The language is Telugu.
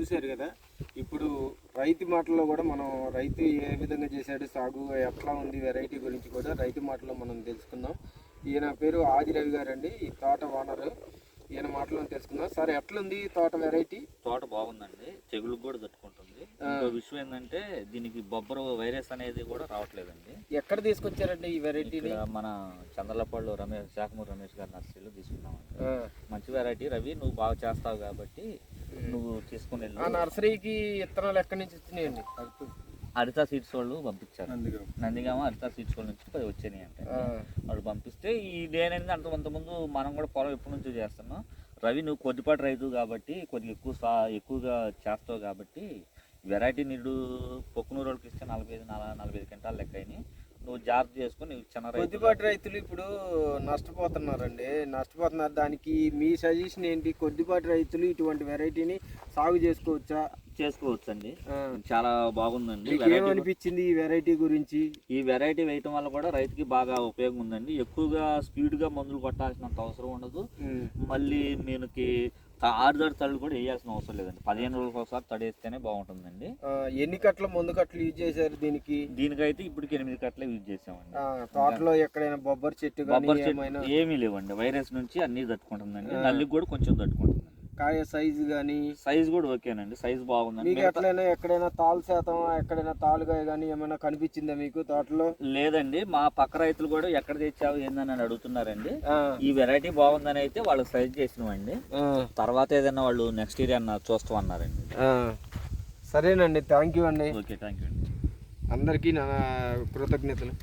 చూశారు కదా. ఇప్పుడు రైతు మాటల్లో కూడా మనం రైతు ఏ విధంగా చేశాడు, సాగు ఎట్లా ఉంది, వెరైటీ గురించి కూడా రైతు మాటల్లో మనం తెలుసుకుందాం. ఈయన పేరు ఆది రవి గారు అండి, ఈ తోట ఓనరు. ఈయన మాటలో తెలుసుకుందాం. సార్ ఎట్లుంది తోట వెరైటీ? తోట బాగుందండి, తెగులు కూడా తట్టుకుంటుంది. ఇంకో విషయం ఏంటంటే దీనికి బొబ్బరు వైరస్ అనేది కూడా రావట్లేదండి. ఎక్కడ తీసుకొచ్చారండి ఈ వెరైటీని? మన చంద్రలపాడులో శాఖమూరి రమేష్ గారి నర్సరీలో తీసుకున్నామండి. మంచి వెరైటీ రవి, నువ్వు బాగా చేస్తావు కాబట్టి నువ్వు తీసుకుని వెళ్ళి. ఆ నర్సరీకి విత్తనాలు ఎక్కడి నుంచి వచ్చినాయండి? హరిత సీడ్స్ వాళ్ళు పంపించారు. నందిగామ హరిత సీడ్స్ వాళ్ళ నుంచి 10 వచ్చినాయి అంటే వాళ్ళు పంపిస్తే ఈ నేనైంది అంతకుముందు మనం కూడా పొలం ఎప్పటి నుంచో చేస్తున్నాం. రవి నువ్వు కొద్దిపాటి రైతు కాబట్టి కొద్దిగా ఎక్కువగా చేస్తావు కాబట్టి వెరైటీ నీడు పొక్కునూరు వాళ్ళకి ఇస్తే 45 క్వింటాలు లెక్క అయినాయి. నువ్వు జాగ్రత్త చేసుకుని చిన్న కొద్దిపాటి రైతులు ఇప్పుడు నష్టపోతున్నారండి, నష్టపోతున్నారు. దానికి మీ సజెషన్ ఏంటి? కొద్దిపాటి రైతులు ఇటువంటి వెరైటీని సాగు చేసుకోవచ్చా? చేసుకోవచ్చు అండి, చాలా బాగుందండి. ఏమనిపించింది ఈ వెరైటీ గురించి? ఈ వెరైటీ వేయటం వల్ల కూడా రైతుకి బాగా ఉపయోగం ఉందండి. ఎక్కువగా స్పీడ్ గా మందులు కొట్టాల్సినంత అవసరం ఉండదు. మళ్ళీ మనకి 6 తళ్ళు కూడా వేయాల్సిన అవసరం లేదండి. 15 రోజులకు ఒకసారి తడేస్తేనే బాగుంటుందండి. ఎన్ని కట్టలు మందు కట్టలు యూజ్ చేశారు దీనికి? దీనికైతే ఇప్పటికి 8 కట్టలే యూజ్ చేసామండి. తోటలో ఎక్కడైనా బొబ్బరి చెట్టు ఏమీ లేవండి. వైరస్ నుంచి అన్ని తట్టుకుంటుందండి, నల్లికి కూడా కొంచెం తట్టుకుంటుంది. కాయ సైజు కానీ సైజ్ కూడా ఓకేనండి, సైజ్ బాగుందండి. మీకు ఎక్కడైనా తాలు శాతం ఎక్కడైనా తాలుగా కానీ ఏమైనా కనిపించిందా మీకు తోటలో? లేదండి, మా పక్క రైతులు కూడా ఎక్కడ తెచ్చావు ఏందని అడుగుతున్నారండి. ఈ వెరైటీ బాగుందని అయితే వాళ్ళకి సజెస్ట్ చేసినామండి. తర్వాత ఏదైనా వాళ్ళు నెక్స్ట్ ఇయర్ అన్న చూస్తాం అన్నారండి. సరేనండి, థ్యాంక్ యూ అండి. ఓకే, థ్యాంక్ యూ అండి. అందరికీ నా కృతజ్ఞతలు.